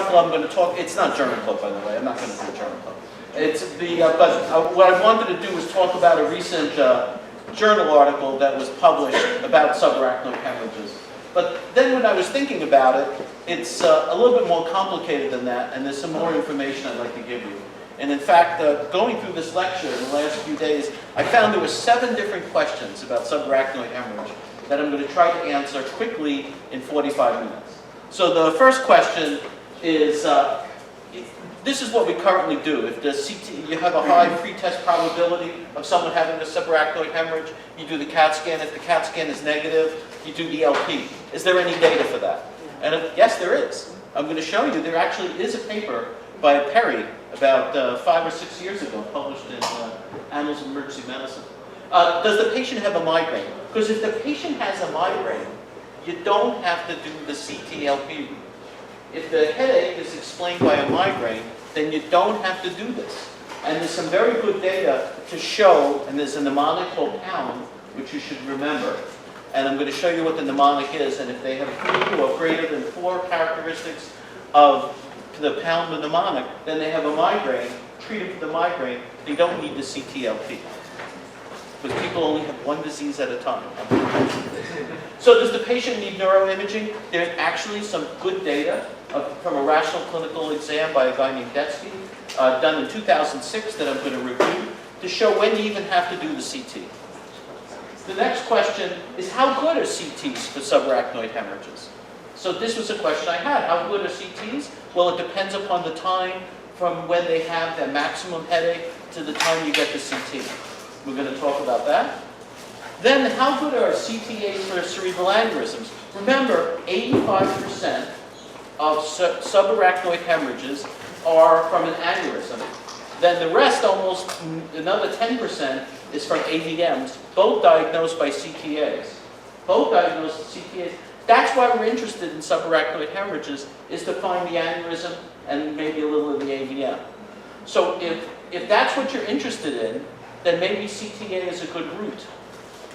article I'm going to talk, it's not German club, by the way. I'm not going to do a German club. It's the, what I wanted to do was talk about a recent journal article that was published about subarachnoid hemorrhages. But then when I was thinking about it, it's a little bit more complicated than that, and there's some more information I'd like to give you. And in fact, going through this lecture in the last few days, I found there were 7 different questions about subarachnoid hemorrhage that I'm going to try to answer quickly in 45 minutes. So the first question is, this is what we currently do. If the CT, you have a high pretest probability of someone having a subarachnoid hemorrhage, you do the CAT scan. If the CAT scan is negative, you do the LP. Is there any data for that? And yes, there is. I'm going to show you there actually is a paper by Perry about 5 or 6 years ago, published in Annals of Emergency Medicine. Does the patient have a migraine? Because if the patient has a migraine, you don't have to do the CT-LP. If the headache is explained by a migraine, then you don't have to do this. And there's some very good data to show, and there's a mnemonic called POUND, which you should remember. And I'm going to show you what the mnemonic is, and if they have 3 or greater than 4 characteristics of the POUND mnemonic, then they have a migraine, treated for the migraine, they don't need the CT-LP. Because people only have one disease at a time. So does the patient need neuroimaging? There's actually some good data from a rational clinical exam by a guy named Detsky, done in 2006 that I'm going to review, to show when you even have to do the CT. The next question is, how good are CTs for subarachnoid hemorrhages? So this was a question I had. How good are CTs? Well, it depends upon the time from when they have their maximum headache to the time you get the CT. We're going to talk about that. Then, how good are CTAs for cerebral aneurysms? Remember, 85% of subarachnoid hemorrhages are from an aneurysm. Then the rest, almost another 10%, is from AVMs, both diagnosed by CTAs. Both diagnosed CTAs. That's why we're interested in subarachnoid hemorrhages, is to find the aneurysm and maybe a little of the AVM. So if that's what you're interested in, then maybe CTA is a good route.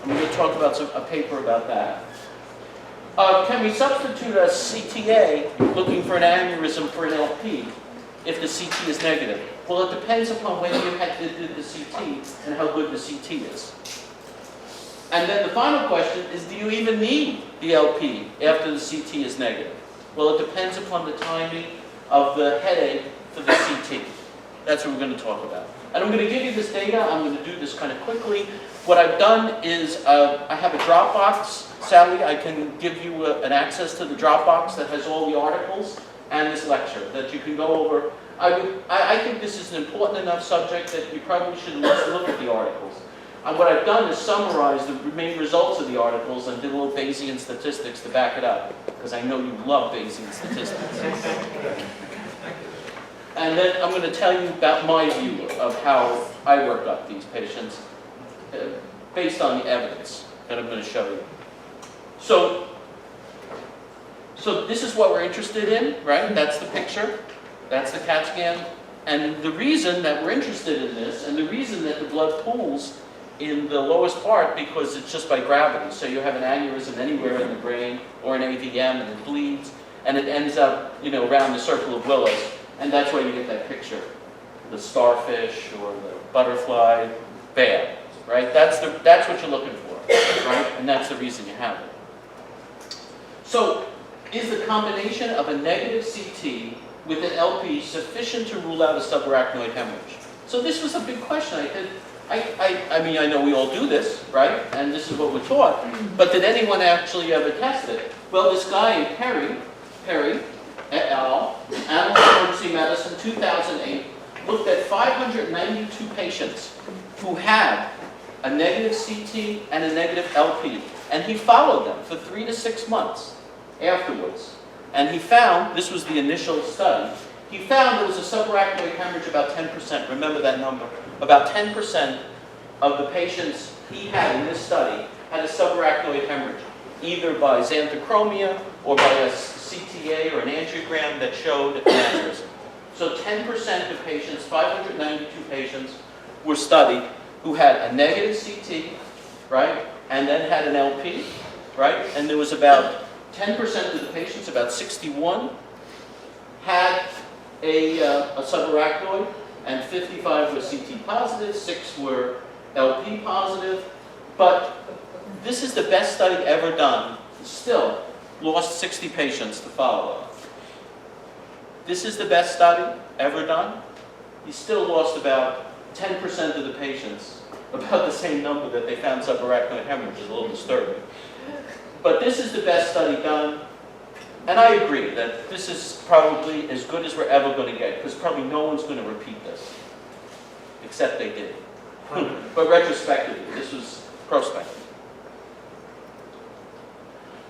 I'm going to talk about a paper about that. Can we substitute a CTA looking for an aneurysm for an LP if the CT is negative? Well, it depends upon when you did the CT and how good the CT is. And then the final question is, do you even need the LP after the CT is negative? Well, it depends upon the timing of the headache for the CT. That's what we're going to talk about. And I'm going to give you this data. I'm going to do this kind of quickly. What I've done is I have a Dropbox. Sally, I can give you an access to the Dropbox that has all the articles and this lecture that you can go over. I think this is an important enough subject that you probably should at least look at the articles. And what I've done is summarize the main results of the articles and did a little Bayesian statistics to back it up, because I know you love Bayesian statistics. And then I'm going to tell you about my view of how I work up these patients based on the evidence that I'm going to show you. So this is what we're interested in, right? That's the picture. That's the CAT scan. And the reason that we're interested in this, and the reason that the blood pools in the lowest part, because it's just by gravity. So you have an aneurysm anywhere in the brain or an AVM, and it bleeds, and it ends up, around the circle of Willis. And that's why you get that picture, the starfish or the butterfly, bad, right? That's what you're looking for, right? And that's the reason you have it. So, is the combination of a negative CT with an LP sufficient to rule out a subarachnoid hemorrhage? So this was a big question. I mean, I know we all do this, right? And this is what we're taught. But did anyone actually ever test it? Well, this guy, Perry et al., Annals of Emergency Medicine, 2008, looked at 592 patients who had a negative CT and a negative LP. And he followed them for 3 to 6 months afterwards. And he found, this was the initial study, he found there was a subarachnoid hemorrhage about 10%. Remember that number. About 10% of the patients he had in this study had a subarachnoid hemorrhage, either by xanthochromia or by a CTA or an angiogram that showed an aneurysm. So 10% of patients, 592 patients, were studied who had a negative CT, right, and then had an LP, right, and there was about 10% of the patients, about 61, had a subarachnoid, and 55 were CT positive, 6 were LP positive. But this is the best study ever done. Still lost 60 patients to follow-up. This is the best study ever done. He still lost about 10% of the patients, about the same number that they found subarachnoid hemorrhage, is a little disturbing. But this is the best study done. And I agree that this is probably as good as we're ever going to get, because probably no one's going to repeat this, except they did. But retrospectively, this was prospective.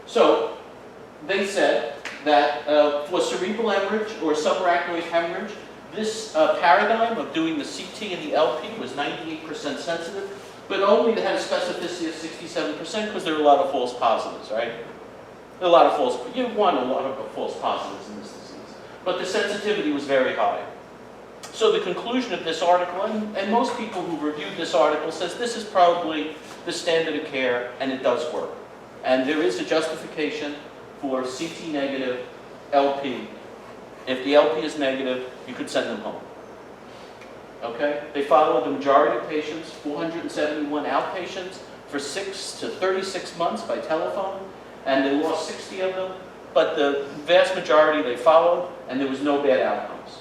So they said that for cerebral hemorrhage or subarachnoid hemorrhage, this paradigm of doing the CT and the LP was 98% sensitive, but only had a specificity of 67% because there were a lot of false positives, right? A lot of false, you want a lot of false positives in this disease. But the sensitivity was very high. So the conclusion of this article, and most people who reviewed this article says this is probably the standard of care and it does work. And there is a justification for CT negative LP. If the LP is negative, you could send them home. Okay? They followed the majority of patients, 471 outpatients, for 6 to 36 months by telephone. And they lost 60 of them, but the vast majority they followed, and there was no bad outcomes.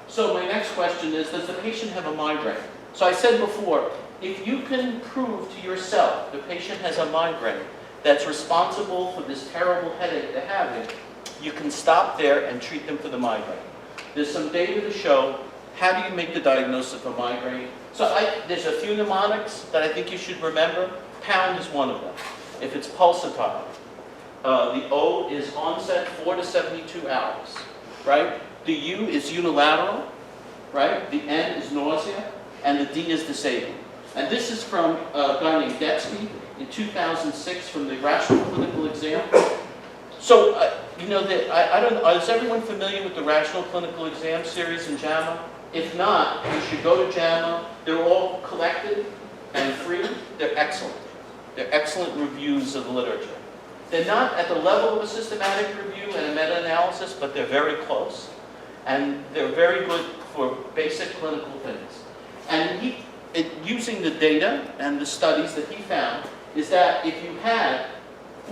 So my next question is, does the patient have a migraine? So I said before, if you can prove to yourself the patient has a migraine that's responsible for this terrible headache they're having, you can stop there and treat them for the migraine. There's some data to show how do you make the diagnosis of a migraine. So there's a few mnemonics that I think you should remember. Pound is one of them. If it's pulsatile, the O is onset 4 to 72 hours, right? The U is unilateral, right? The N is nausea, and the D is disabling. And this is from a guy named Detsky in 2006 from the Rational Clinical Exam. So, you know, I don't know, is everyone familiar with the Rational Clinical Exam series in JAMA? If not, you should go to JAMA. They're all collected and free. They're excellent. They're excellent reviews of the literature. They're not at the level of a systematic review and a meta-analysis, but they're very close. And they're very good for basic clinical things. And using the data and the studies that he found, is that if you had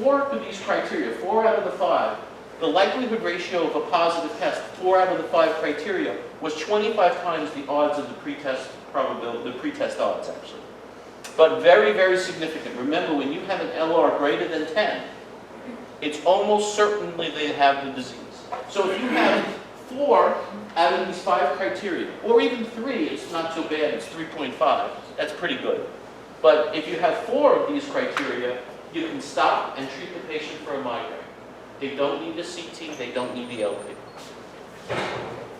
4 of these criteria, 4 out of the 5, the likelihood ratio of a positive test, 4 out of the 5 criteria, was 25 times the odds of the pretest probability, the pretest odds actually. But very, very significant. Remember, when you have an LR greater than 10, it's almost certainly they have the disease. So if you have 4 out of these 5 criteria, or even 3, it's not so bad, it's 3.5, that's pretty good. But if you have 4 of these criteria, you can stop and treat the patient for a migraine. They don't need the CT, they don't need the LP.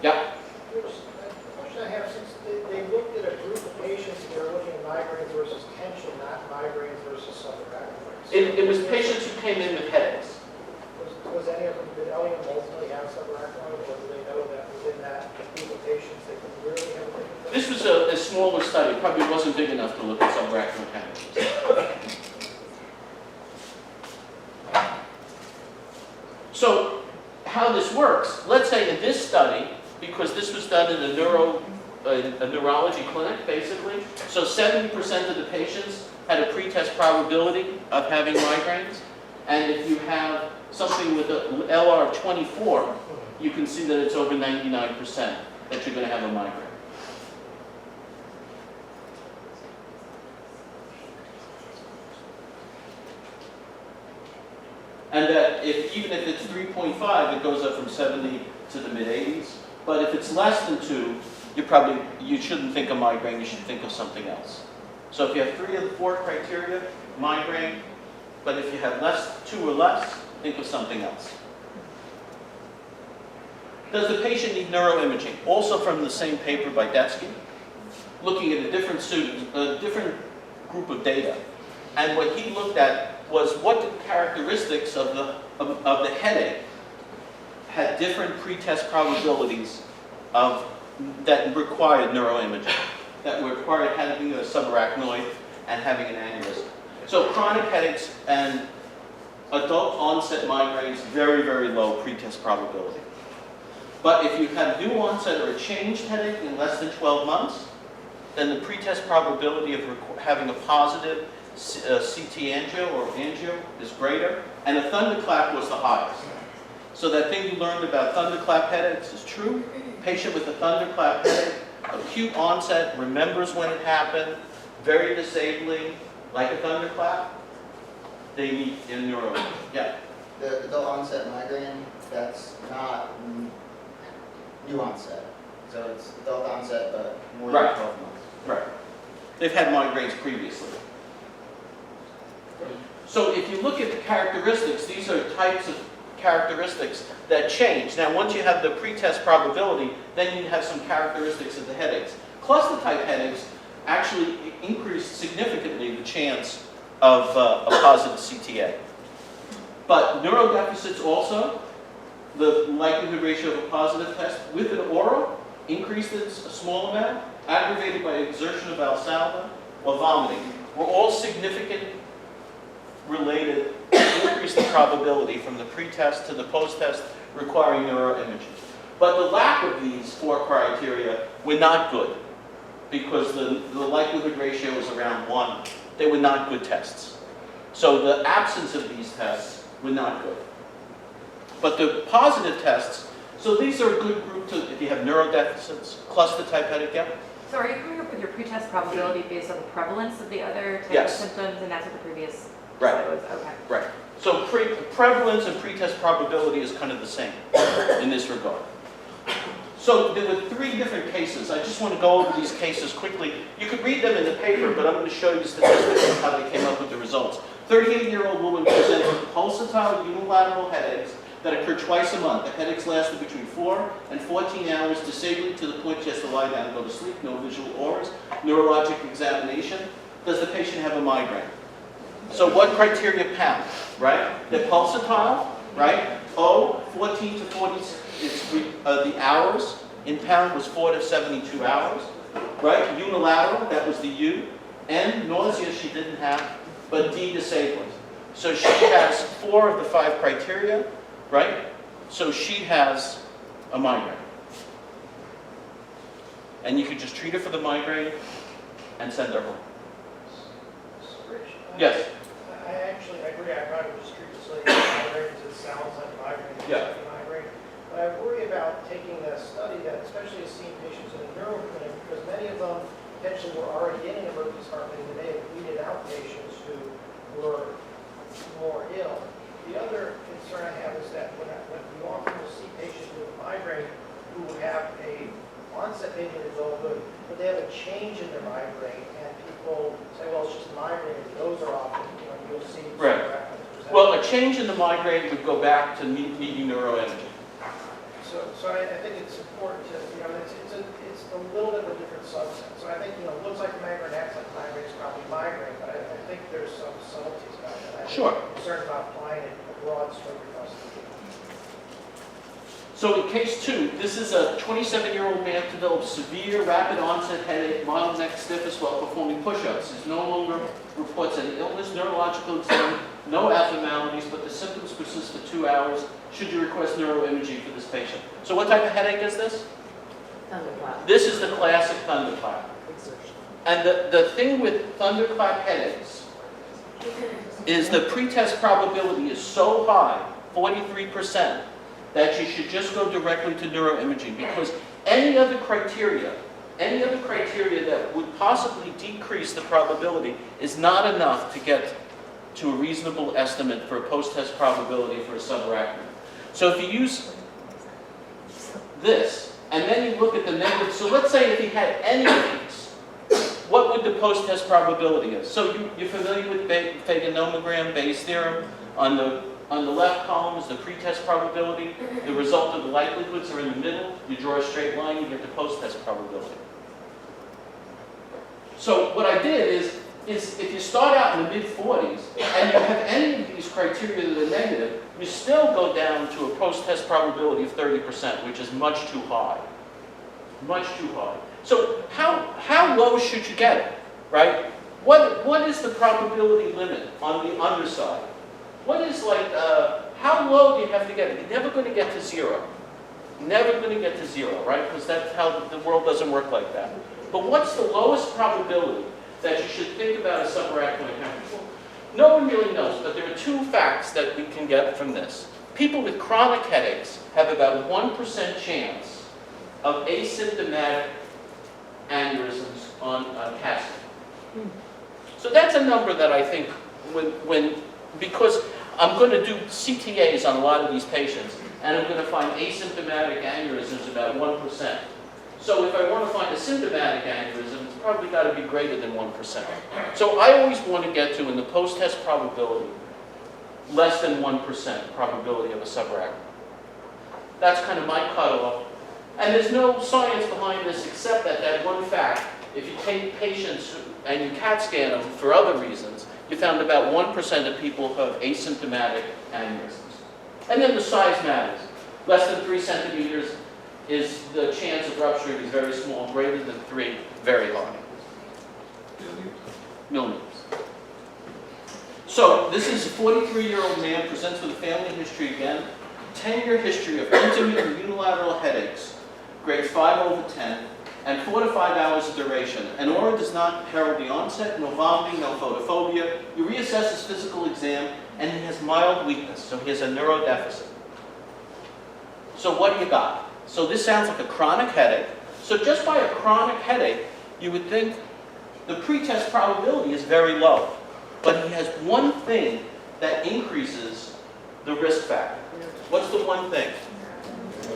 Yeah? Question I have, since they looked at a group of patients that were looking at migraines versus tension, not migraines versus subarachnoids. It was patients who came in with headaches. Was any of them, did any of them ultimately have subarachnoid, or do they know that within that group of patients they could really have a different? This was a smaller study, probably wasn't big enough to look at subarachnoid hemorrhages. So, how this works, let's say in this study, because this was done in a neurology clinic, basically, so 70% of the patients had a pretest probability of having migraines, and if you have something with an LR of 24, you can see that it's over 99% that you're going to have a migraine. And that even if it's 3.5, it goes up from 70 to the mid-80s. But if it's less than 2, you shouldn't think of migraine, you should think of something else. So if you have 3 of the 4 criteria, migraine, but if you have 2 or less, think of something else. Does the patient need neuroimaging? Also from the same paper by Detsky, looking at a different group of data. And what he looked at was what the characteristics of the headache had different pretest probabilities that required neuroimaging, that required having a subarachnoid and having an aneurysm. So chronic headaches and adult onset migraines, very, very low pretest probability. But if you have new onset or a changed headache in less than 12 months, then the pretest probability of having a positive CT angio or angio is greater, and a thunderclap was the highest. So that thing you learned about thunderclap headaches is true. Patient with a thunderclap headache, acute onset, remembers when it happened, very disabling, like a thunderclap, they need a neuro. Yeah. The adult onset migraine, that's not new onset. So it's adult onset, but more than 12 months. Right. They've had migraines previously. So if you look at the characteristics, these are types of characteristics that change. Now, once you have the pretest probability, then you have some characteristics of the headaches. Cluster type headaches actually increase significantly the chance of a positive CTA. But neurodeficits also, the likelihood ratio of a positive test with an aura increases a small amount, aggravated by exertion of Valsalva or vomiting, were all significant related to increase the probability from the pretest to the post-test requiring neuroimaging. But the lack of these 4 criteria were not good because the likelihood ratio was around 1. They were not good tests. So the absence of these tests were not good. But the positive tests, so these are a good group to, if you have neurodeficits, cluster type headache, yeah? So are you coming up with your pretest probability based on the prevalence of the other type Yes. of symptoms, and that's what the previous Right. slide was? Okay. Right. So prevalence and pretest probability is kind of the same in this regard. So there were 3 different cases. I just want to go over these cases quickly. You could read them in the paper, but I'm going to show you statistics on how they came up with the results. 38-year-old woman presented with pulsatile unilateral headaches that occur twice a month. The headaches lasted between 4 and 14 hours, disabling to the point she has to lie down and go to sleep, no visual auras, neurologic examination. Does the patient have a migraine? So what criteria pound, right? The pulsatile, right? O, 14 to 40, it's the hours in pound was 4 to 72 hours, right? Unilateral, that was the U. N, nausea she didn't have, but D, disabling. So she has 4 of the 5 criteria, right? So she has a migraine. And you could just treat her for the migraine and send her home. Rich? Yes? I agree, I probably would just treat this like a migraine because it sounds like a migraine. It's Yeah. like a migraine. But I worry about taking a study that especially has seen patients in a neuro clinic because many of them potentially were already in an emergency department and they have weeded out patients who were more ill. The other concern I have is that when we often will see patients with a migraine who have a onset maybe in adulthood, but they have a change in their migraine, and people say, well, it's just a migraine, and those are often, you'll see. Right. Well, a change in the migraine would go back to needing neuroimaging. So I think it's important to, it's a little bit of a different subset. So I think, it looks like a migraine, acts like a migraine, it's probably migraine, but I think there's some subtleties about that. Sure. I'm concerned about applying it a broad stroke across the field. So in case 2, this is a 27-year-old man developed severe rapid onset headache, mild neck stiffness while performing push-ups. He no longer reports any illness, neurological exam, no abnormalities, but the symptoms persist for 2 hours. Should you request neuroimaging for this patient? So what type of headache is this? Thunderclap. This is the classic thunderclap. And the thing with thunderclap headaches is the pretest probability is so high, 43%, that you should just go directly to neuroimaging because any other criteria that would possibly decrease the probability is not enough to get to a reasonable estimate for a post-test probability for a subarachnoid. So if you use this, and then you look at the negative, so let's say if he had any of these, what would the post-test probability is? So you're familiar with phaganomogram, Bayes' theorem? On the left column is the pretest probability. The result of the likelihoods are in the middle. You draw a straight line, you get the post-test probability. So what I did is if you start out in the mid-40s and you have any of these criteria that are negative, you still go down to a post-test probability of 30%, which is much too high. Much too high. So how low should you get it, right? What is the probability limit on the underside? What is like, how low do you have to get? You're never going to get to zero. Never going to get to zero, right? Because that's how the world doesn't work like that. But what's the lowest probability that you should think about a subarachnoid hemorrhage? Well, no one really knows, but there are two facts that we can get from this. People with chronic headaches have about 1% chance of asymptomatic aneurysms on CAT scan. So that's a number that I think, because I'm going to do CTAs on a lot of these patients, and I'm going to find asymptomatic aneurysms about 1%. So if I want to find a symptomatic aneurysm, it's probably got to be greater than 1%. So I always want to get to, in the post-test probability, less than 1% probability of a subarachnoid. That's kind of my cutoff. And there's no science behind this except that one fact. If you take patients and you CAT scan them for other reasons, you found about 1% of people have asymptomatic aneurysms. And then the size matters. Less than 3 centimeters is the chance of rupturing is very small. Greater than 3, very high. Millimeters. So this is a 43-year-old man, presents with a family history again. 10-year history of intimate and unilateral headaches, grade 5/10, and 4 to 5 hours of duration. Aura does not herald the onset, no vomiting, no photophobia. You reassess his physical exam, and he has mild weakness, so he has a neurodeficit. So what do you got? So this sounds like a chronic headache. So just by a chronic headache, you would think the pretest probability is very low. But he has one thing that increases the risk factor. What's the one thing?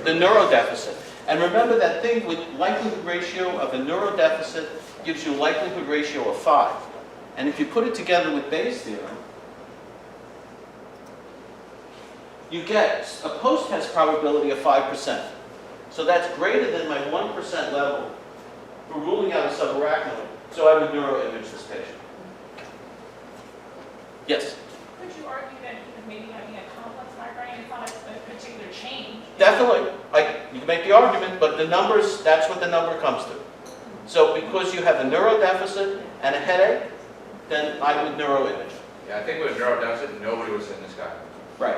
The neurodeficit. And remember that thing with likelihood ratio of a neurodeficit gives you a likelihood ratio of 5. And if you put it together with Bayes' theorem, you get a post-test probability of 5%. So that's greater than my 1% level for ruling out a subarachnoid. So I would neuroimage this patient. Yes? Could you argue that he was maybe having a complex migraine? It's not a particular change. Definitely. You can make the argument, but the numbers, that's what the number comes to. So because you have a neurodeficit and a headache, then I would neuroimage. Yeah, I think with a neurodeficit, nobody would send this guy. Right.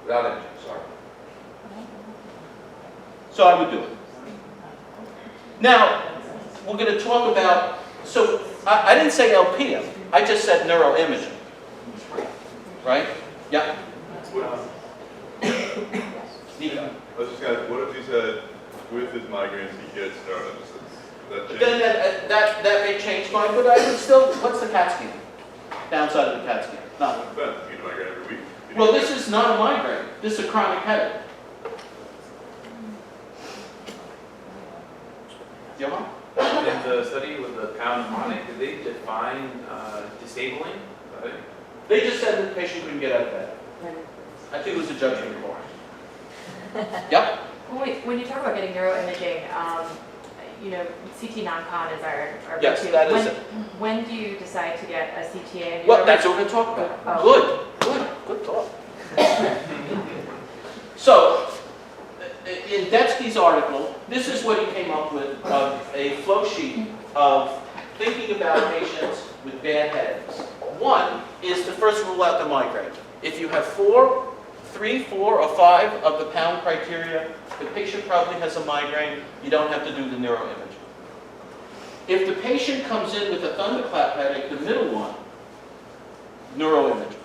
Without imaging, sorry. So I would do it. Now, we're going to talk about, so I didn't say LPM, I just said neuroimaging. Right? Yeah. Nico. I was just kind of, what if he said, with his migraines, he gets neurodeficits? That change? Then that may change mine, but I would still, what's the CAT scan? Downside of the CAT scan? Nothing. Depends, you get a migraine every week. Well, this is not a migraine. This is a chronic headache. Johan? In the study with the pound mnemonic, did they define disabling? Right? They just said that the patient couldn't get out of bed. I think it was a judgment call. Yep. When you talk about getting neuroimaging, CT non-con is our Yes, go-to. that is it. When do you decide to get a CTA? Well, that's what we're going to talk about. Oh. Good thought. So, in Detsky's article, this is what he came up with, a flow sheet of thinking about patients with bad headaches. One is to first rule out the migraine. If you have 3, 4, or 5 of the pound criteria, the patient probably has a migraine. You don't have to do the neuroimaging. If the patient comes in with a thunderclap headache, the middle one, neuroimaging.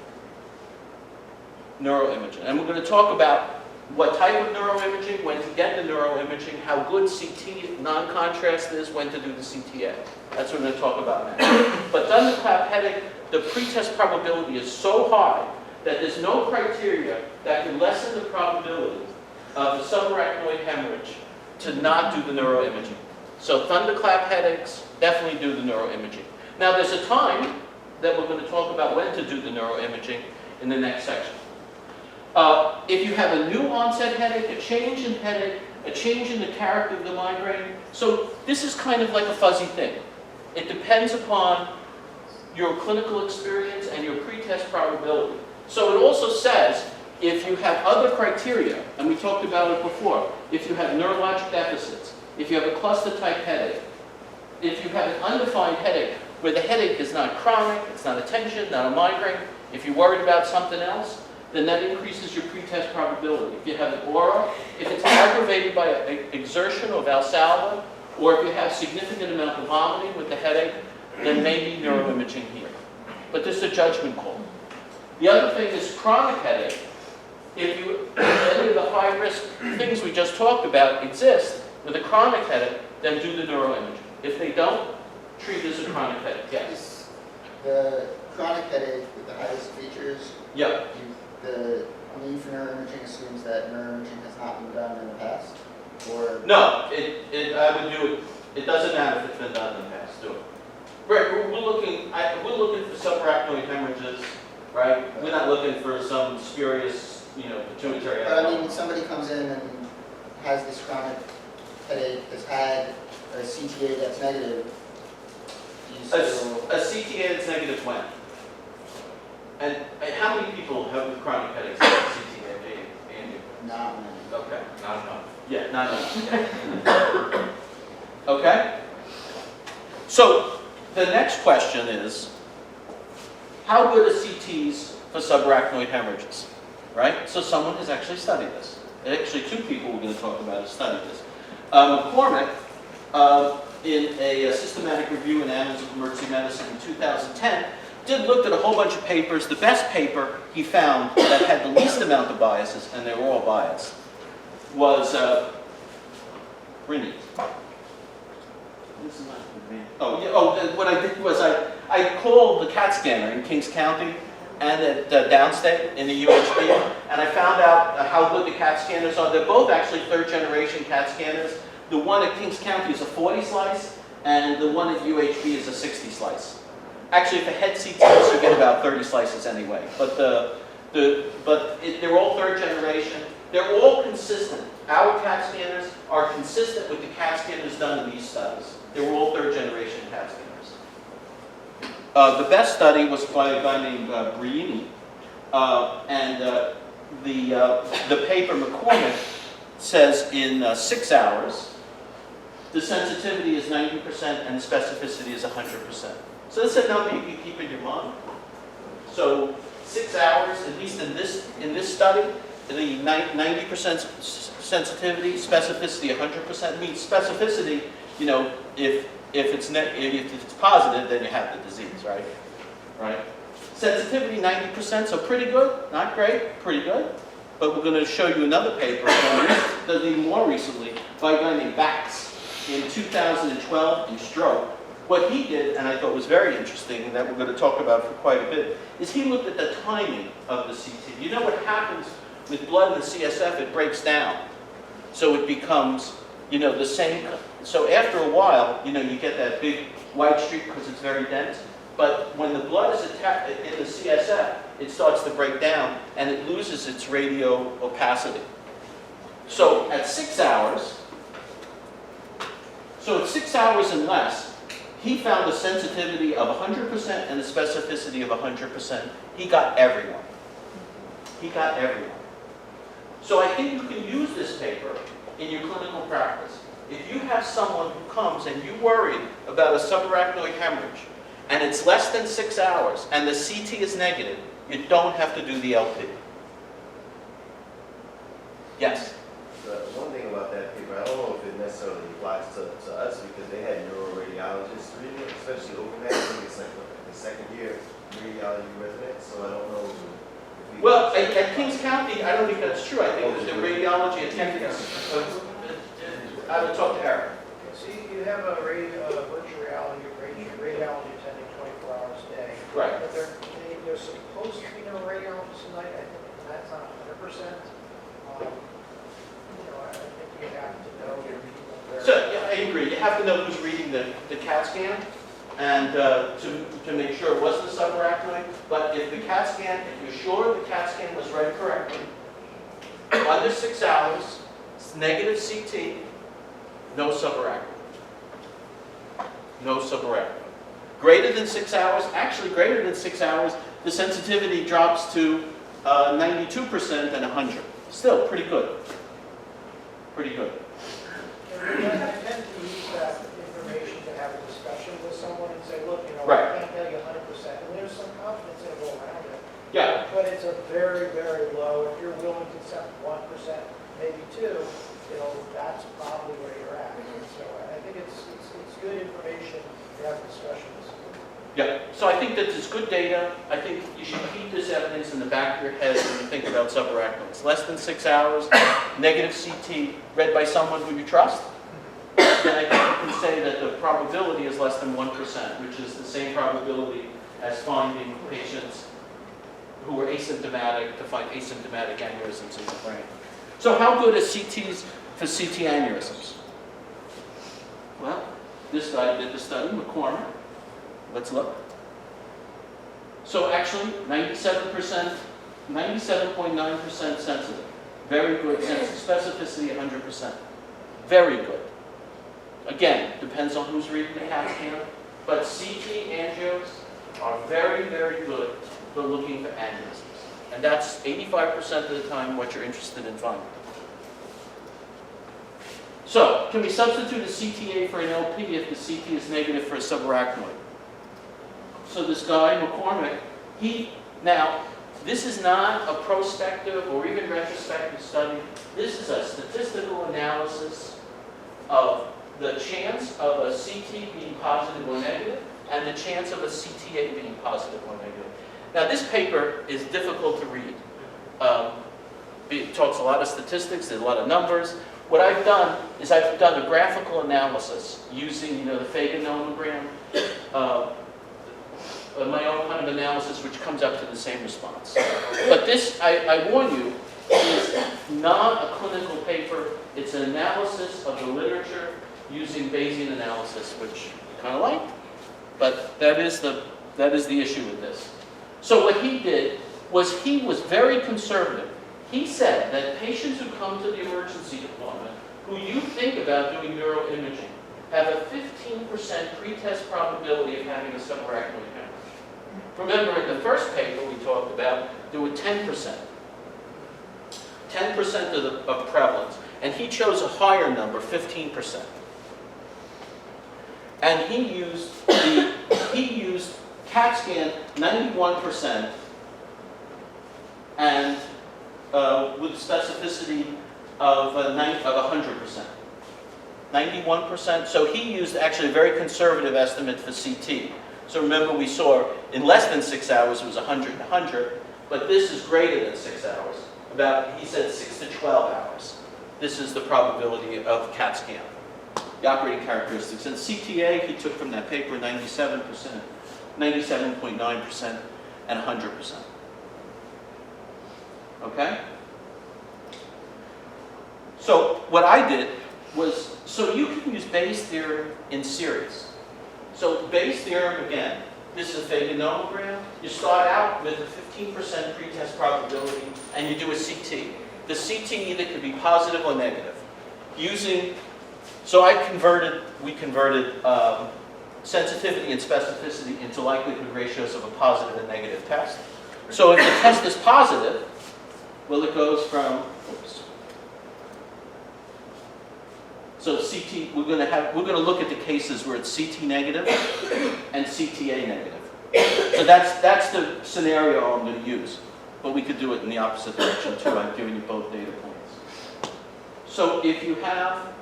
Neuroimaging. And we're going to talk about what type of neuroimaging, when to get the neuroimaging, how good CT non-contrast is, when to do the CTA. That's what we're going to talk about now. But thunderclap headache, the pretest probability is so high that there's no criteria that can lessen the probability of a subarachnoid hemorrhage to not do the neuroimaging. So thunderclap headaches, definitely do the neuroimaging. Now there's a time that we're going to talk about when to do the neuroimaging in the next section. If you have a new onset headache, a change in headache, a change in the character of the migraine, so this is kind of like a fuzzy thing. It depends upon your clinical experience and your pretest probability. So it also says, if you have other criteria, and we talked about it before, if you have neurologic deficits, if you have a cluster type headache, if you have an undefined headache, where the headache is not chronic, it's not a tension, not a migraine, If you're worried about something else, then that increases your pretest probability. If you have an aura, if it's aggravated by exertion or Valsalva, or if you have significant amount of vomiting with the headache, then maybe neuroimaging here. But this is a judgment call. The other thing is chronic headache. If any of the high-risk things we just talked about exist with a chronic headache, then do the neuroimaging. If they don't, treat it as a chronic headache. Yes? The chronic headache with the highest features, Yeah. the need for neuroimaging assumes that neuroimaging has not been done in the past, or No, I would do it. It doesn't matter if it's been done in the past. Do it. Right. We're looking for subarachnoid hemorrhages, right? We're not looking for some spurious, pituitary. But I mean, somebody comes in and has this chronic headache, has had a CTA that's negative, do you still... A CTA that's negative when? And how many people have with chronic headaches have a CTA, Andy? Not many. Okay. Not enough. Yeah, not enough. Okay? So, the next question is, how good are CTs for subarachnoid hemorrhages? Right? So someone has actually studied this. Actually, two people we're going to talk about have studied this. McCormick, in a systematic review in Annals of Emergency Medicine in 2010, looked at a whole bunch of papers. The best paper he found that had the least amount of biases, and they were all biased, was Rini. What I did was I called the CAT scanner in Kings County and at downstate in the UHB, and I found out how good the CAT scanners are. They're both actually third-generation CAT scanners. The one at Kings County is a 40 slice, and the one at UHB is a 60 slice. Actually, for head CTs, you get about 30 slices anyway. But they're all third generation. They're all consistent. Our CAT scanners are consistent with the CAT scanners done in these studies. They were all third generation CAT scanners. The best study was by a guy named Briini, and the paper McCormick says in 6 hours, the sensitivity is 90% and the specificity is 100%. So that's a number you can keep in your mind. So 6 hours, at least in this study, the 90% sensitivity, specificity 100% means specificity. If it's positive, then you have the disease, right? Right. Sensitivity 90%, so pretty good, not great, pretty good. But we're going to show you another paper done even more recently by a guy named Bax in 2012 in stroke. What he did, and I thought was very interesting, and that we're going to talk about for quite a bit, is he looked at the timing of the CT. You know what happens with blood in the CSF? It breaks down. So it becomes, the same. So after a while, you get that big white streak because it's very dense. But when the blood is attacked in the CSF, it starts to break down and it loses its radio opacity. So at 6 hours, and less, he found a sensitivity of 100% and a specificity of 100%. He got everyone. So I think you can use this paper in your clinical practice. If you have someone who comes and you're worried about a subarachnoid hemorrhage, and it's less than 6 hours, and the CT is negative, you don't have to do the LP. Yes? One thing about that paper, I don't know if it necessarily applies to us because they had neuroradiologists reading it, especially overnight. I think it's like the second year radiology residents, so I don't know if we... Well, at Kings County, I don't think that's true. I think that the radiology attendants, I would talk to Eric. So you have a virtual radiology attending 24 hours a day. Right. But they're supposed to be no radiologists tonight. I think that's not 100%. I think you have to know your people there. So, yeah, I agree. You have to know who's reading the CAT scan and to make sure it wasn't a subarachnoid. But if the CAT scan, if you're sure the CAT scan was read correctly, under 6 hours, it's negative CT, no subarachnoid. No subarachnoid. Greater than 6 hours, actually greater than 6 hours, the sensitivity drops to 92% and 100. Still pretty good. Pretty good. And I tend to use that information to have a discussion with someone and say, look, Right. I can't tell you 100%. And there's some confidence interval around it. But it's a very, very low, if you're willing to accept 1%, maybe 2, that's probably where you're at. So I think it's good information to have discussions. Yeah, so I think that it's good data. I think you should keep this evidence in the back of your head when you think about subarachnoids. Less than 6 hours, negative CT, read by someone who you trust, then I think you can say that the probability is less than 1%, which is the same probability as finding patients who were asymptomatic to find asymptomatic aneurysms in the brain. So how good are CTs for CT aneurysms? Well, this guy did the study, McCormick. Let's look. So actually, 97%, 97.9% sensitive. Very good specificity, 100%. Very good. Again, depends on who's reading the CAT scan, but CT angios are very, very good for looking for aneurysms. And that's 85% of the time what you're interested in finding. So, can we substitute a CTA for an LP if the CT is negative for a subarachnoid? So this guy, McCormick, now, this is not a prospective or even retrospective study. This is a statistical analysis of the chance of a CT being positive or negative and the chance of a CTA being positive or negative. Now, this paper is difficult to read. It talks a lot of statistics, there's a lot of numbers. What I've done is I've done a graphical analysis using, the Fagan nomogram, my own kind of analysis, which comes up to the same response. But this, I warn you, is not a clinical paper. It's an analysis of the literature using Bayesian analysis, which I kind of like. But that is the issue with this. So what he did was he was very conservative. He said that patients who come to the emergency department, who you think about doing neuroimaging, have a 15% pretest probability of having a subarachnoid hemorrhage. Remember, in the first paper we talked about, there were 10%. 10% of prevalence. And he chose a higher number, 15%. And he used CAT scan 91% and with specificity of 100%. 91%. So he used actually a very conservative estimate for CT. So remember, we saw in less than 6 hours it was 100 and 100, but this is greater than 6 hours. He said 6 to 12 hours. This is the probability of CAT scan. The operating characteristics. And CTA, he took from that paper 97%, 97.9%, and 100%. Okay? So what I did was, so you can use Bayes' theorem in series. So Bayes' theorem, again, this is a Fagan nomogram. You start out with a 15% pretest probability, and you do a CT. The CT either could be positive or negative. So we converted sensitivity and specificity into likelihood ratios of a positive and negative test. So if the test is positive, well, it goes from, so CT, we're going to look at the cases where it's CT negative and CTA negative. So that's the scenario I'm going to use. But we could do it in the opposite direction too. I've given you both data points. So if you have,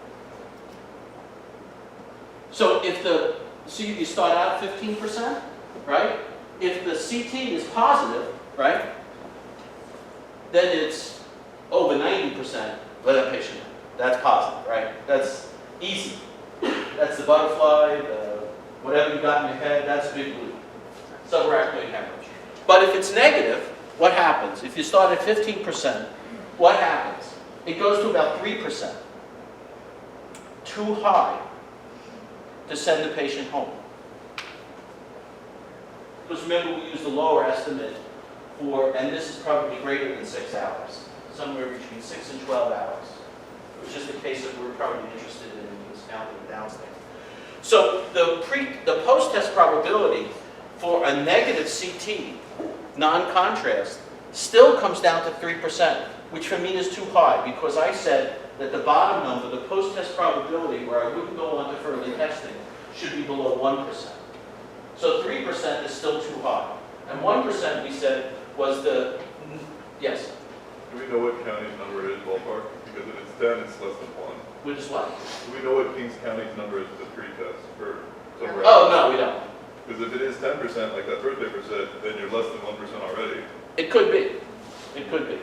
so you start out 15%, right? If the CT is positive, right, then it's over 90%. Let that patient know. That's positive, right? That's easy. That's the butterfly, whatever you got in your head, that's big blue. Subarachnoid hemorrhage. But if it's negative, what happens? If you start at 15%, what happens? It goes to about 3%. Too high to send the patient home. Because remember, we used the lower estimate for, and this is probably greater than 6 hours, somewhere between 6 and 12 hours, which is the case that we're probably interested in counting downstairs. So the post-test probability for a negative CT, non-contrast, still comes down to 3%, which for me is too high, because I said that the bottom number, the post-test probability, where I wouldn't go on to further testing, should be below 1%. So 3% is still too high. And 1% we said was the, yes, Do we know what county's number is ballpark? Because if it's 10, it's less than 1. which is what? Do we know what Kings County's number is for the pretest for subarachnoid? Oh, no, we don't. Because if it is 10%, like that first paper said, then you're less than 1% already. It could be. It could be.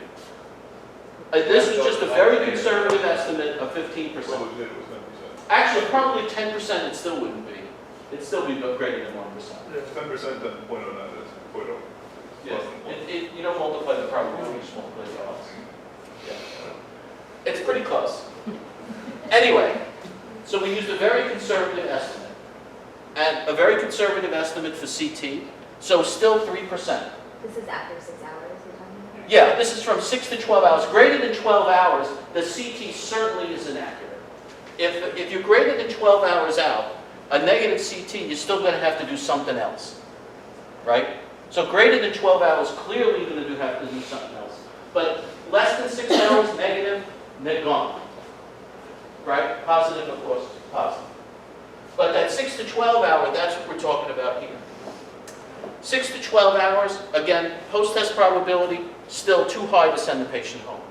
This is just a very conservative estimate of 15%. What was it? It was 10%. Actually, probably 10% it still wouldn't be. It'd still be greater than 1%. If 10%, then 0.09 is 0.0. Yeah. Less than 1. You don't multiply the probability, you just multiply the odds. Yeah. It's pretty close. Anyway, so we used a very conservative estimate. And a very conservative estimate for CT, so still 3%. This is after 6 hours you're talking about? Yeah, this is from 6 to 12 hours. Greater than 12 hours, the CT certainly is inaccurate. If you're greater than 12 hours out, a negative CT, you're still going to have to do something else, right? So greater than 12 hours, clearly you're going to have to do something else. But less than 6 hours, negative, they're gone, right? Positive, of course, positive. But that 6 to 12 hour, that's what we're talking about here. 6 to 12 hours, again, post-test probability, still too high to send the patient home.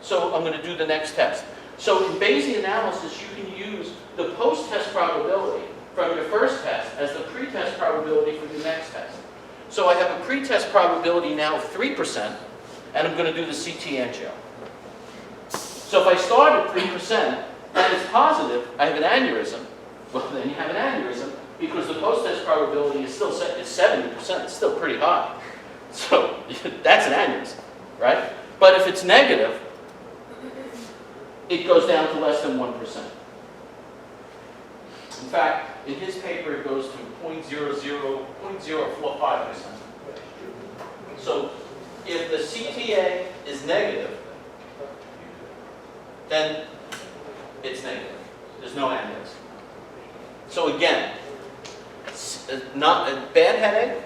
So I'm going to do the next test. So in Bayesian analysis, you can use the post-test probability from your first test as the pre-test probability for your next test. So I have a pre-test probability now of 3%, and I'm going to do the CT angio. So if I start at 3%, and it's positive, I have an aneurysm. Well, then you have an aneurysm because the post-test probability is still set at 70%. It's still pretty high. So that's an aneurysm, right? But if it's negative, it goes down to less than 1%. In fact, in his paper, it goes to 0.045%. So if the CTA is negative, then it's negative. There's no aneurysm. So again, not a bad headache.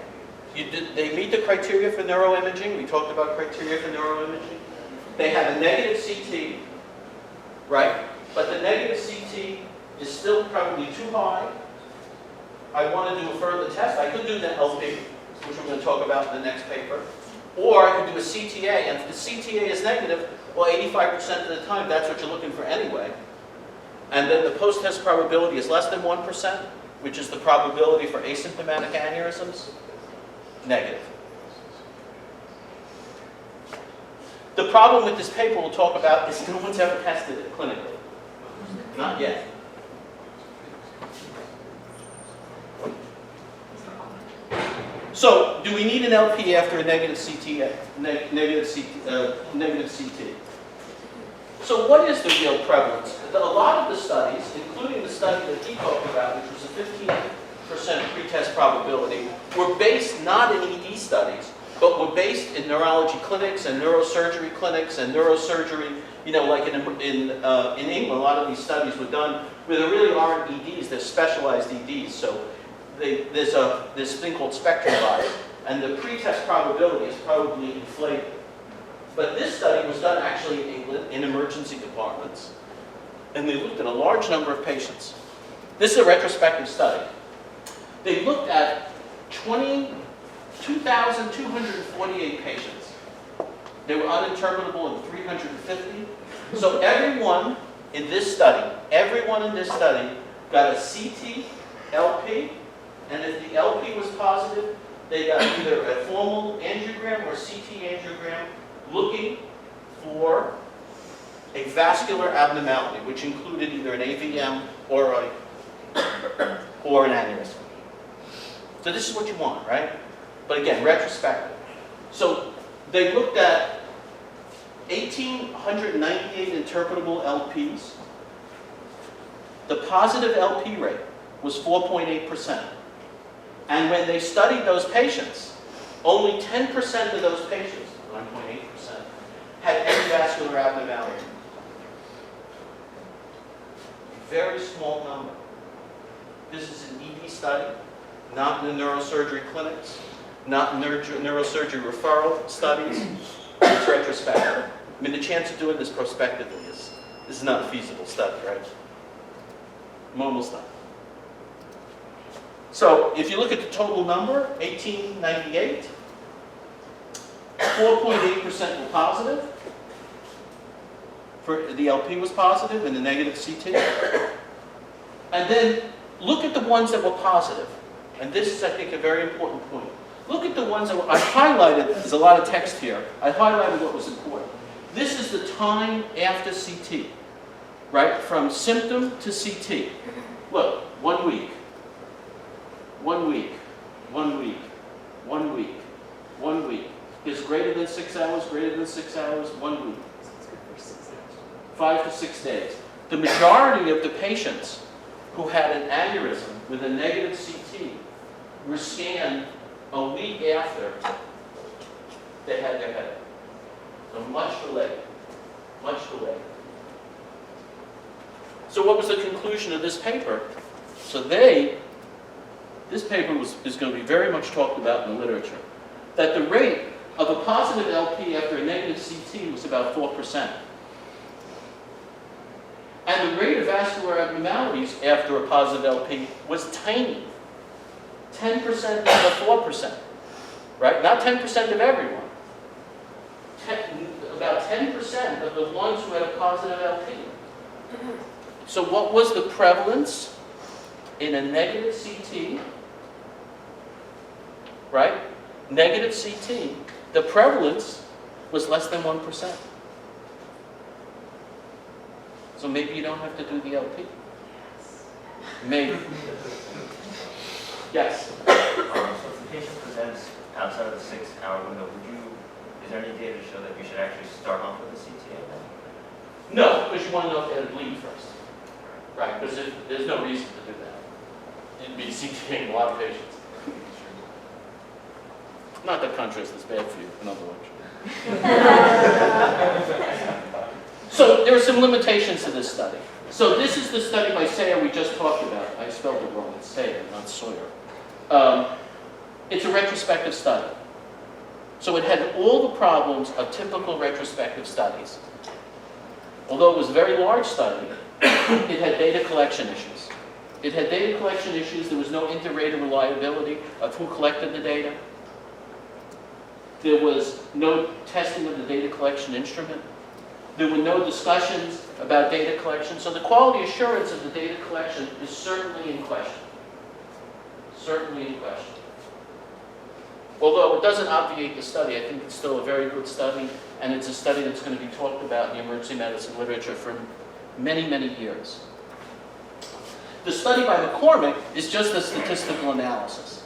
They meet the criteria for neuroimaging. We talked about criteria for neuroimaging. They have a negative CT, right? But the negative CT is still probably too high. I want to do a further test. I could do the LP, which we're going to talk about in the next paper. Or I could do a CTA, and if the CTA is negative, well, 85% of the time, that's what you're looking for anyway. And then the post-test probability is less than 1%, which is the probability for asymptomatic aneurysms, negative. The problem with this paper we'll talk about is no one's ever tested it clinically. Not yet. So, do we need an LP after a negative CT? Negative CT. So, what is the real prevalence? A lot of the studies, including the study that he talked about, which was a 15% pretest probability, were based not in ED studies, but were based in neurology clinics and neurosurgery clinics and neurosurgery. You know, like in England, a lot of these studies were done where there really aren't EDs; they're specialized EDs. So there's this thing called spectrum bias, and the pretest probability is probably inflated. But this study was done actually in England in emergency departments, and they looked at a large number of patients. This is a retrospective study. They looked at 2,248 patients. They were uninterpretable in 350. So everyone in this study got a CT, LP, and if the LP was positive, they got either a formal angiogram or CT angiogram looking for a vascular abnormality, which included either an AVM or an aneurysm. So this is what you want, right? But again, retrospective. So they looked at 1,898 interpretable LPs. The positive LP rate was 4.8%. And when they studied those patients, only 10% of those patients, 9.8%, had endovascular abnormality. Very small number. This is an ED study, not in the neurosurgery clinics, not in neurosurgery referral studies. It's retrospective. I mean, the chance of doing this prospectively this is not a feasible study, right? I'm almost done. So if you look at the total number, 1,898, 4.8% were positive. For the LP was positive and the negative CT. And then look at the ones that were positive. And this is, I think, a very important point. Look at the ones that were, I highlighted, there's a lot of text here. I highlighted what was important. This is the time after CT, right? From symptom to CT. Look, 1 week, 1 week, 1 week, 1 week, 1 week. Is greater than 6 hours, greater than 6 hours, 1 week. 5 to 6 days. The majority of the patients who had an aneurysm with a negative CT were scanned a week after they had their headache. So much delayed, much delayed. So what was the conclusion of this paper? So this paper is going to be very much talked about in the literature, that the rate of a positive LP after a negative CT was about 4%. And the rate of vascular abnormalities after a positive LP was tiny. 10% of the 4%, right? Not 10% of everyone. About 10% of the ones who had a positive LP. So what was the prevalence in a negative CT, right? Negative CT, the prevalence was less than 1%. So maybe you don't have to do the LP. Maybe. Yes? So if the patient presents outside of the 6-hour window, is there any data to show that you should actually start off with a CTA then? No, because you want to know if they had a bleed first. Right, because there's no reason to do that. You'd be CTing a lot of patients. Not that contrast is bad for you, in other words. So there are some limitations to this study. So this is the study by Sayer we just talked about. I spelled it wrong. It's Sayer, not Sawyer. It's a retrospective study. So it had all the problems of typical retrospective studies. Although it was a very large study, it had data collection issues. It had data collection issues. There was no inter-rater reliability of who collected the data. There was no testing of the data collection instrument. There were no discussions about data collection. So the quality assurance of the data collection is certainly in question. Certainly in question. Although it doesn't obviate the study, I think it's still a very good study, and it's a study that's going to be talked about in the emergency medicine literature for many, many years. The study by McCormick is just a statistical analysis,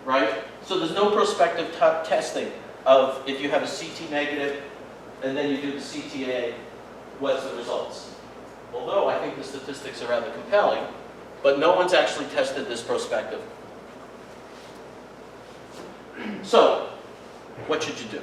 right? So there's no prospective testing of if you have a CT negative and then you do the CTA, what's the results? Although I think the statistics are rather compelling, but no one's actually tested this prospective. So, what should you do?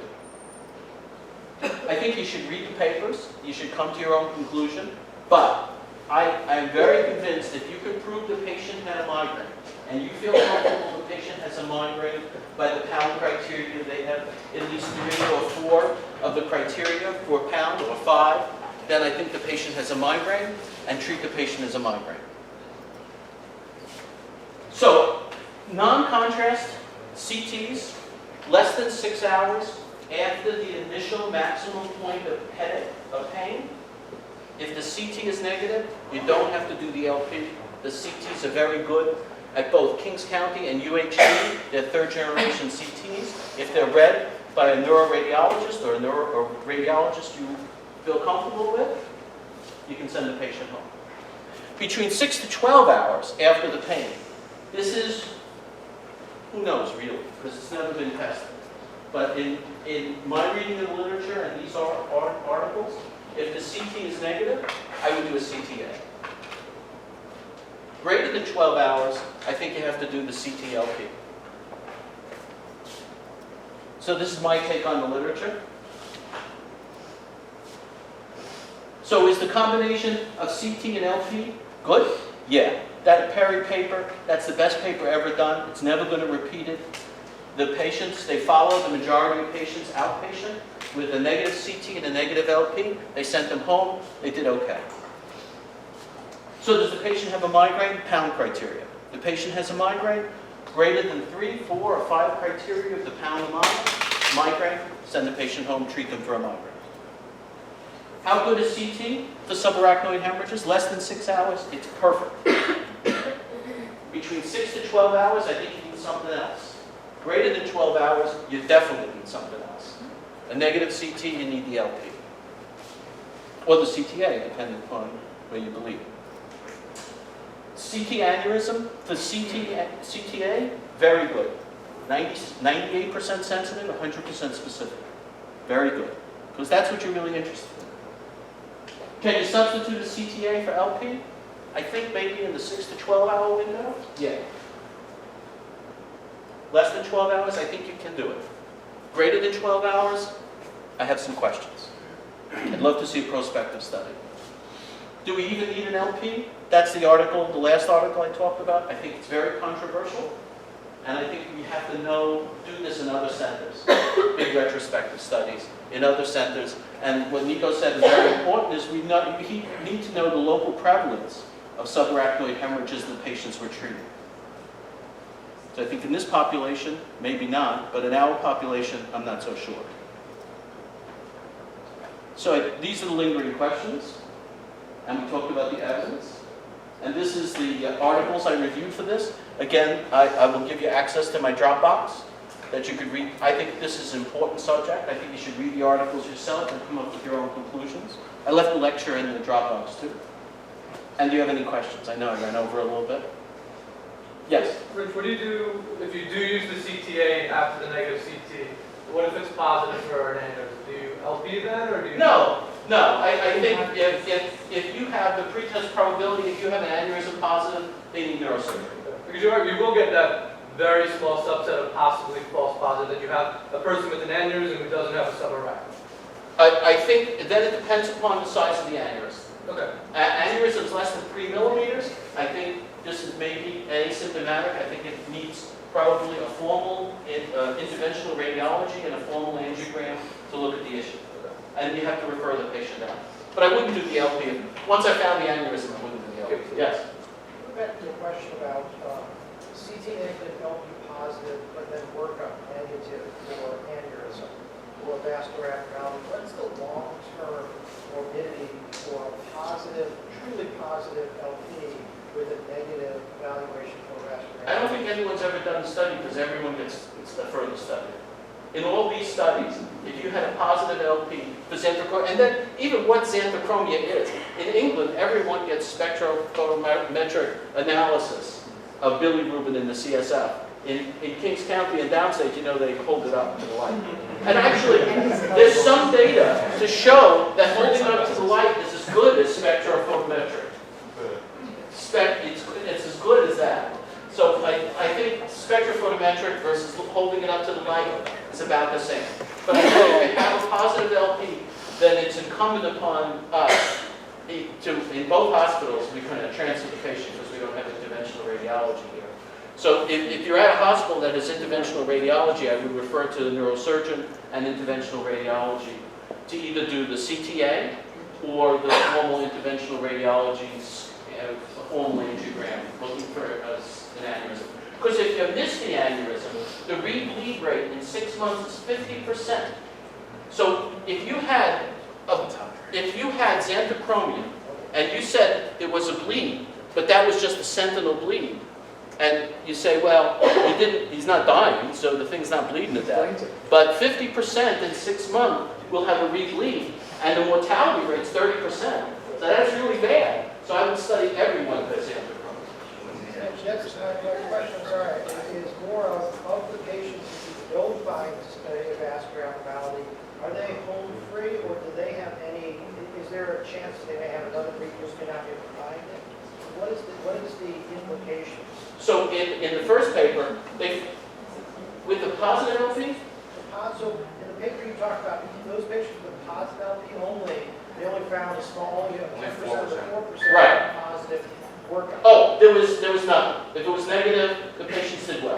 I think you should read the papers, you should come to your own conclusion, but I am very convinced if you can prove the patient had a migraine, and you feel comfortable the patient has a migraine by the pound criteria, they have at least 3 or 4 of the criteria for pound or 5, then I think the patient has a migraine, and treat the patient as a migraine. So, non-contrast CTs, less than 6 hours after the initial maximum point of headache, of pain. If the CT is negative, you don't have to do the LP. The CTs are very good at both Kings County and UHC. They're 3rd generation CTs. If they're read by a neuroradiologist or a radiologist you feel comfortable with, you can send the patient home. Between 6 to 12 hours after the pain. This is, who knows really, because it's never been tested. But in my reading of the literature and these articles, if the CT is negative, I would do a CTA. Greater than 12 hours, I think you have to do the CT-LP. So this is my take on the literature. So is the combination of CT and LP good? Yeah. That Perry paper, that's the best paper ever done. It's never going to repeat it. The patients, they follow the majority of patients outpatient with a negative CT and a negative LP. They sent them home. They did okay. So does the patient have a migraine? Pound criteria. The patient has a migraine greater than 3, 4, or 5 criteria of the pound a mile. migraine, send the patient home, treat them for a migraine. How good is CT for subarachnoid hemorrhages? Less than 6 hours? It's perfect. Between 6 to 12 hours, I think you need something else. Greater than 12 hours, you definitely need something else. A negative CT, you need the LP. Or the CTA, depending upon where you believe. CT aneurysm, the CTA, very good. 98% sensitive, 100% specific. Very good. Because that's what you're really interested in. Can you substitute a CTA for LP? I think maybe in the 6 to 12 hour window? Yeah. Less than 12 hours, I think you can do it. Greater than 12 hours, I have some questions. I'd love to see a prospective study. Do we even need an LP? That's the article, the last article I talked about. I think it's very controversial. And I think we have to do this in other centers. Big retrospective studies in other centers. And what Nico said is very important is we need to know the local prevalence of subarachnoid hemorrhages that patients were treating. So I think in this population, maybe not, but in our population, I'm not so sure. So these are the lingering questions, and we talked about the evidence. And this is the articles I reviewed for this. Again, I will give you access to my Dropbox that you could read. I think this is an important subject. I think you should read the articles yourself and come up with your own conclusions. I left the lecture in the Dropbox too. And do you have any questions? I know I ran over a little bit. Yes? Rich, what do you do if you do use the CTA after the negative CT? What if it's positive for an aneurysm? Do you LP then, or do you? No. I think if you have the pretest probability, if you have an aneurysm positive, they need neurosurgery. Because you will get that very small subset of possibly false positive that you have a person with an aneurysm who doesn't have a subarachnoid. I think then it depends upon the size of the aneurysm. Okay. Aneurysms less than 3 millimeters, I think this is maybe asymptomatic. I think it needs probably a formal interventional radiology and a formal angiogram to look at the issue. And you have to refer the patient out. But I wouldn't do the LP. Once I found the aneurysm, I wouldn't do the LP. Yes? Back to the question about CT negative, LP positive, but then workup negative for aneurysm or vascular abnormality. What's the long-term morbidity for a positive, truly positive LP with a negative evaluation for vascular abnormality? I don't think anyone's ever done a study because everyone gets a further study. In all these studies, if you had a positive LP for xanthochromia, and then even what xanthochromia is, in England, everyone gets spectrophotometric analysis of bilirubin in the CSF. In Kings County and downstate, you know, they hold it up to the light. And actually, there's some data to show that holding it up to the light is as good as spectrophotometric. It's as good as that. So I think spectrophotometric versus holding it up to the light is about the same. But I think if you have a positive LP, then it's incumbent upon us in both hospitals, we can transfer the patient because we don't have interventional radiology here. So if you're at a hospital that has interventional radiology, I would refer to the neurosurgeon and interventional radiology to either do the CTA or the formal interventional radiology, a formal angiogram, looking for an aneurysm. Because if you miss the aneurysm, the rebleed rate in 6 months is 50%. So if you had xanthochromia and you said it was a bleed, but that was just a sentinel bleed, and you say, well, he's not dying, so the thing's not bleeding to death. But 50% in 6 months will have a rebleed, and the mortality rate's 30%. So that's really bad. So I would study everyone with xanthochromia. That's my question, sorry, is more of the patients who don't find a vascular abnormality, are they home free, or do they have any, is there a chance that they may have another recurrence may not be able to find it? What is the implications? So in the first paper, with the positive LP? So in the paper you talked about, those patients with positive LP only, they only found a small, 10% or 4% Right. positive workup. Oh, there was none. If it was negative, the patients did well.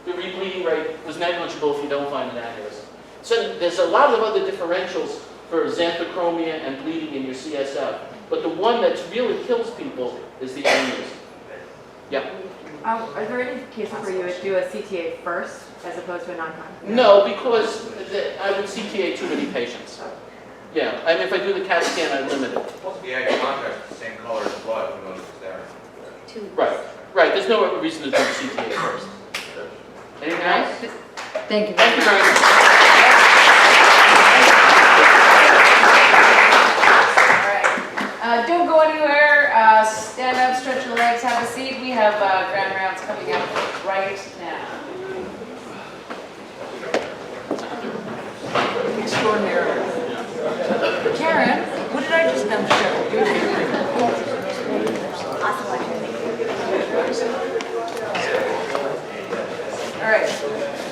The rebleeding rate was negligible if you don't find an aneurysm. So there's a lot of other differentials for xanthochromia and bleeding in your CSF. But the one that really kills people is the aneurysm. Yeah. Are there any cases where you would do a CTA first as opposed to a non-con? No, because I would CTA too many patients. Yeah, I mean, if I do the CAT scan, I limit it. The eye contrast, the same color as blood, who knows if it's there. Right, right, there's no reason to do the CTA first. Anything else? Thank you. Thank you very much. All right. Don't go anywhere. Stand up, stretch your legs, have a seat. We have grand rounds coming up right now. Extraordinary. Karen, what did I just demonstrate? All right.